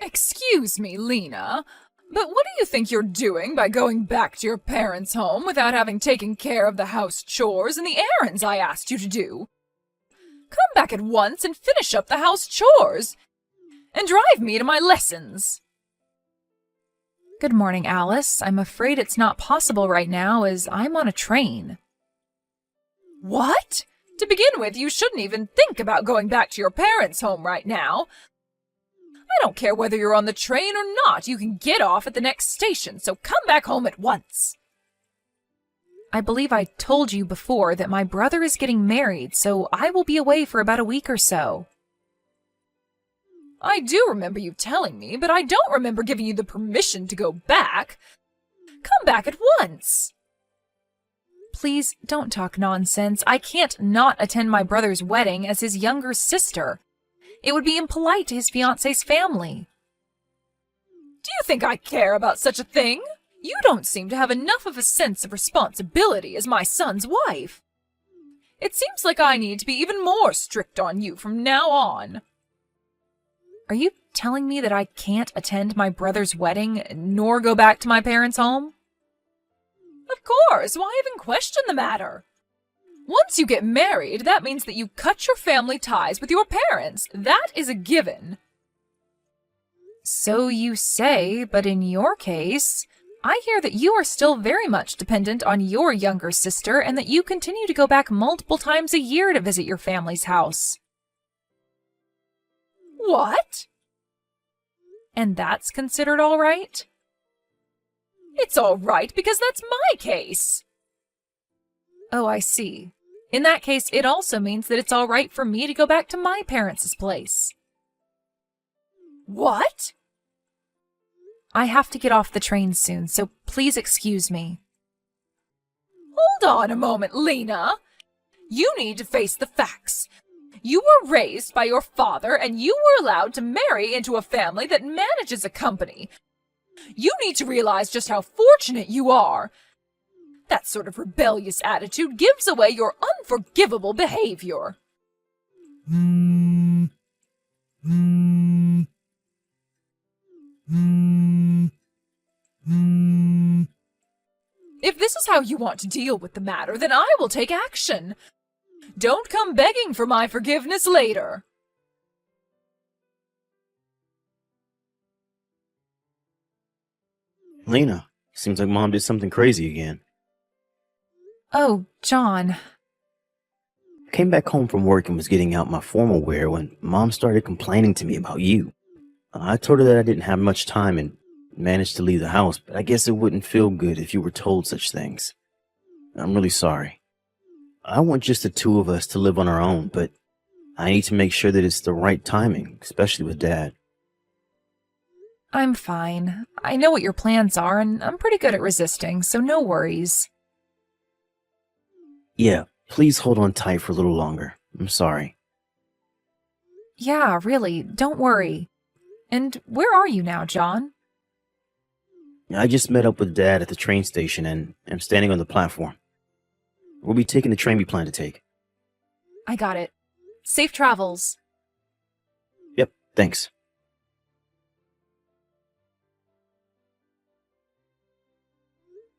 Excuse me, Lena, but what do you think you're doing by going back to your parents' home without having taken care of the house chores and the errands I asked you to do? Come back at once and finish up the house chores, and drive me to my lessons. Good morning, Alice. I'm afraid it's not possible right now as I'm on a train. What? To begin with, you shouldn't even think about going back to your parents' home right now. I don't care whether you're on the train or not. You can get off at the next station, so come back home at once. I believe I told you before that my brother is getting married, so I will be away for about a week or so. I do remember you telling me, but I don't remember giving you the permission to go back. Come back at once. Please don't talk nonsense. I can't not attend my brother's wedding as his younger sister. It would be impolite to his fiancé's family. Do you think I care about such a thing? You don't seem to have enough of a sense of responsibility as my son's wife. It seems like I need to be even more strict on you from now on. Are you telling me that I can't attend my brother's wedding nor go back to my parents' home? Of course. Why even question the matter? Once you get married, that means that you cut your family ties with your parents. That is a given. So you say, but in your case, I hear that you are still very much dependent on your younger sister and that you continue to go back multiple times a year to visit your family's house. What? And that's considered all right? It's all right because that's my case. Oh, I see. In that case, it also means that it's all right for me to go back to my parents' place. What? I have to get off the train soon, so please excuse me. Hold on a moment, Lena. You need to face the facts. You were raised by your father, and you were allowed to marry into a family that manages a company. You need to realize just how fortunate you are. That sort of rebellious attitude gives away your unforgivable behavior. If this is how you want to deal with the matter, then I will take action. Don't come begging for my forgiveness later. Lena, seems like Mom did something crazy again. Oh, John. I came back home from work and was getting out my formal wear when Mom started complaining to me about you. I told her that I didn't have much time and managed to leave the house, but I guess it wouldn't feel good if you were told such things. I'm really sorry. I want just the two of us to live on our own, but I need to make sure that it's the right timing, especially with Dad. I'm fine. I know what your plans are, and I'm pretty good at resisting, so no worries. Yeah, please hold on tight for a little longer. I'm sorry. Yeah, really, don't worry. And where are you now, John? I just met up with Dad at the train station and am standing on the platform. We'll be taking the train we plan to take. I got it. Safe travels. Yep, thanks.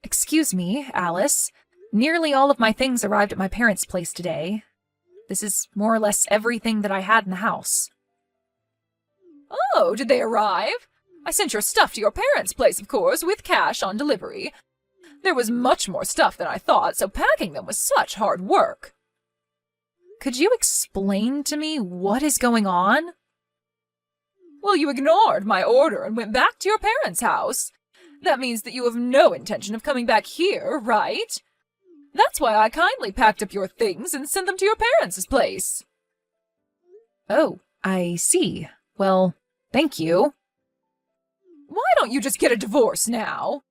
Excuse me, Alice. Nearly all of my things arrived at my parents' place today. This is more or less everything that I had in the house. Oh, did they arrive? I sent your stuff to your parents' place, of course, with cash on delivery. There was much more stuff than I thought, so packing them was such hard work. Could you explain to me what is going on? Well, you ignored my order and went back to your parents' house. That means that you have no intention of coming back here, right? That's why I kindly packed up your things and sent them to your parents' place. Oh, I see. Well, thank you. Why don't you just get a divorce now?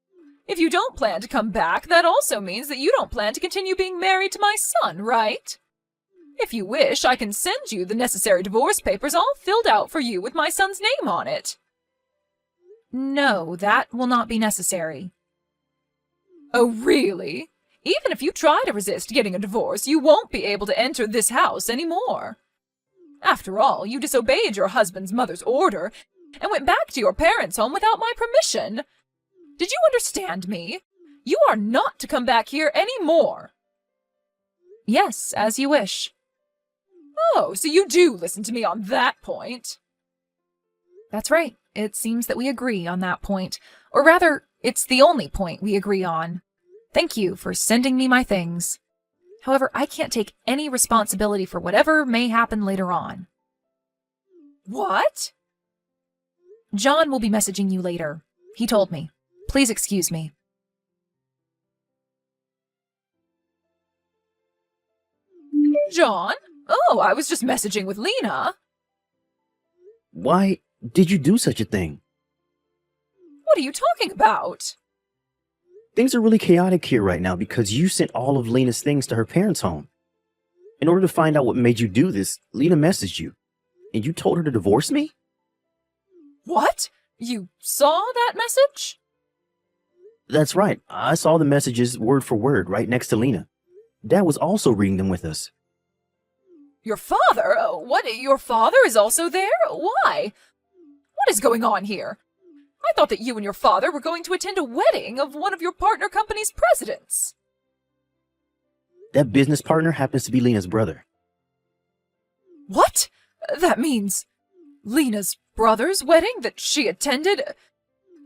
If you don't plan to come back, that also means that you don't plan to continue being married to my son, right? If you wish, I can send you the necessary divorce papers all filled out for you with my son's name on it. No, that will not be necessary. Oh, really? Even if you try to resist getting a divorce, you won't be able to enter this house anymore. After all, you disobeyed your husband's mother's order, and went back to your parents' home without my permission. Did you understand me? You are not to come back here any more. Yes, as you wish. Oh, so you do listen to me on that point. That's right. It seems that we agree on that point. Or rather, it's the only point we agree on. Thank you for sending me my things. However, I can't take any responsibility for whatever may happen later on. What? John will be messaging you later. He told me. Please excuse me. John? Oh, I was just messaging with Lena. Why did you do such a thing? What are you talking about? Things are really chaotic here right now because you sent all of Lena's things to her parents' home. In order to find out what made you do this, Lena messaged you. And you told her to divorce me? What? You saw that message? That's right. I saw the messages word for word right next to Lena. Dad was also reading them with us. Your father? What? Your father is also there? Why? What is going on here? I thought that you and your father were going to attend a wedding of one of your partner company's presidents. That business partner happens to be Lena's brother. What? That means Lena's brother's wedding that she attended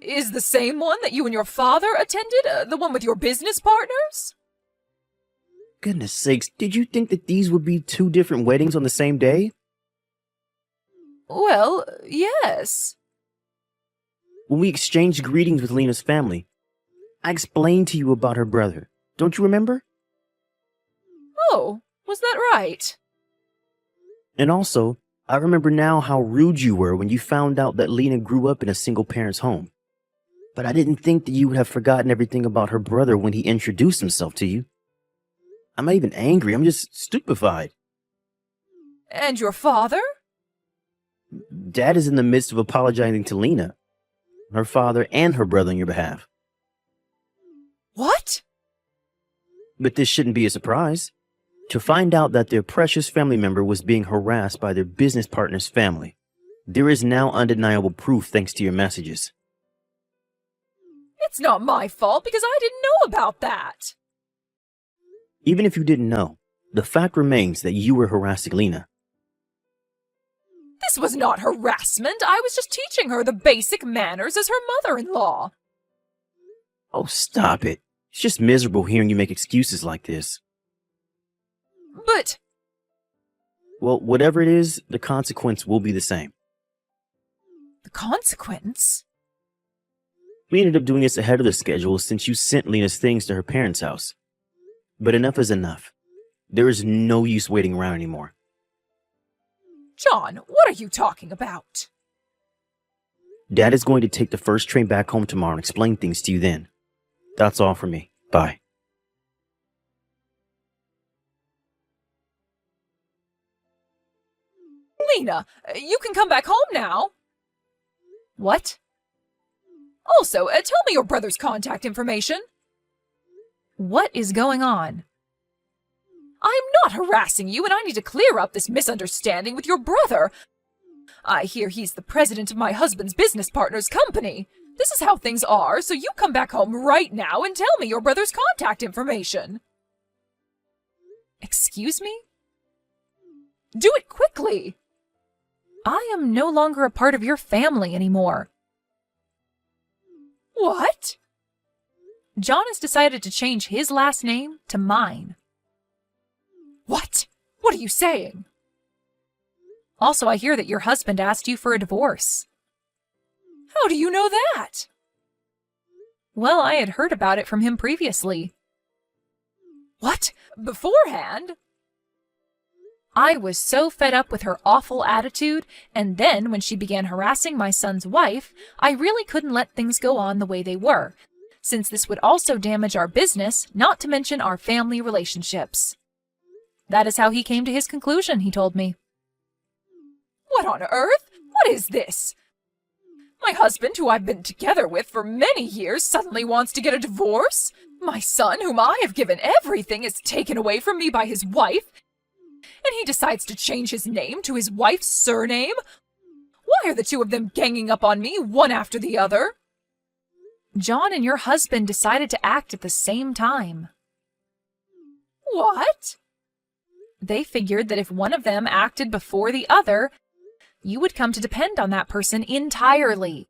is the same one that you and your father attended? The one with your business partners? Goodness sakes, did you think that these would be two different weddings on the same day? Well, yes. When we exchanged greetings with Lena's family, I explained to you about her brother. Don't you remember? Oh, was that right? And also, I remember now how rude you were when you found out that Lena grew up in a single parent's home. But I didn't think that you would have forgotten everything about her brother when he introduced himself to you. I'm not even angry, I'm just stupefied. And your father? Dad is in the midst of apologizing to Lena, her father, and her brother on your behalf. What? But this shouldn't be a surprise. To find out that their precious family member was being harassed by their business partner's family. There is now undeniable proof thanks to your messages. It's not my fault because I didn't know about that. Even if you didn't know, the fact remains that you were harassing Lena. This was not harassment. I was just teaching her the basic manners as her mother-in-law. Oh, stop it. It's just miserable hearing you make excuses like this. But... Well, whatever it is, the consequence will be the same. The consequence? We ended up doing this ahead of the schedule since you sent Lena's things to her parents' house. But enough is enough. There is no use waiting around anymore. John, what are you talking about? Dad is going to take the first train back home tomorrow and explain things to you then. That's all for me. Bye. Lena, you can come back home now. What? Also, tell me your brother's contact information. What is going on? I'm not harassing you, and I need to clear up this misunderstanding with your brother. I hear he's the president of my husband's business partner's company. This is how things are, so you come back home right now and tell me your brother's contact information. Excuse me? Do it quickly. I am no longer a part of your family anymore. What? John has decided to change his last name to mine. What? What are you saying? Also, I hear that your husband asked you for a divorce. How do you know that? Well, I had heard about it from him previously. What? Beforehand? I was so fed up with her awful attitude, and then when she began harassing my son's wife, I really couldn't let things go on the way they were, since this would also damage our business, not to mention our family relationships. That is how he came to his conclusion, he told me. What on earth? What is this? My husband, who I've been together with for many years, suddenly wants to get a divorce? My son, whom I have given everything, is taken away from me by his wife, and he decides to change his name to his wife's surname? Why are the two of them ganging up on me, one after the other? John and your husband decided to act at the same time. What? They figured that if one of them acted before the other, you would come to depend on that person entirely.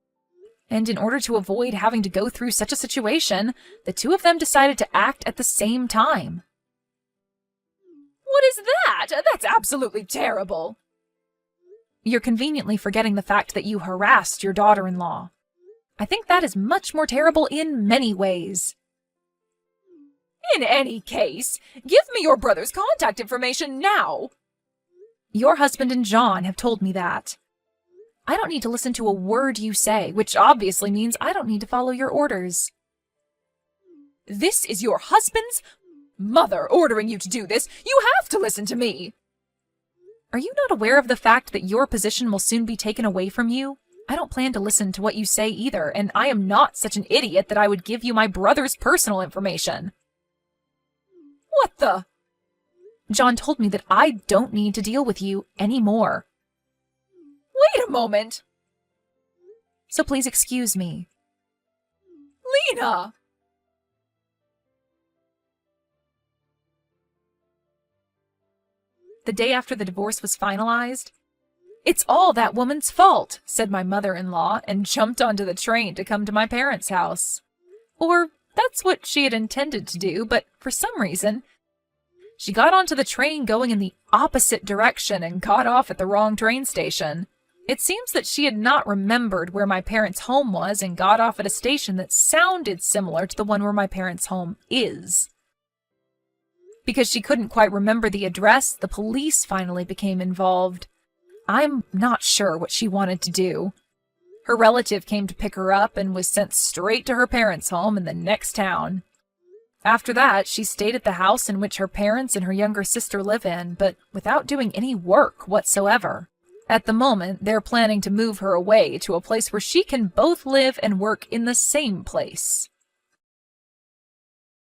And in order to avoid having to go through such a situation, the two of them decided to act at the same time. What is that? That's absolutely terrible. You're conveniently forgetting the fact that you harassed your daughter-in-law. I think that is much more terrible in many ways. In any case, give me your brother's contact information now. Your husband and John have told me that. I don't need to listen to a word you say, which obviously means I don't need to follow your orders. This is your husband's mother ordering you to do this. You have to listen to me. Are you not aware of the fact that your position will soon be taken away from you? I don't plan to listen to what you say either, and I am not such an idiot that I would give you my brother's personal information. What the? John told me that I don't need to deal with you anymore. Wait a moment. So please excuse me. Lena! The day after the divorce was finalized, "It's all that woman's fault," said my mother-in-law, and jumped onto the train to come to my parents' house. Or that's what she had intended to do, but for some reason, she got onto the train going in the opposite direction and got off at the wrong train station. It seems that she had not remembered where my parents' home was and got off at a station that sounded similar to the one where my parents' home is. Because she couldn't quite remember the address, the police finally became involved. I'm not sure what she wanted to do. Her relative came to pick her up and was sent straight to her parents' home in the next town. After that, she stayed at the house in which her parents and her younger sister live in, but without doing any work whatsoever. At the moment, they're planning to move her away to a place where she can both live and work in the same place.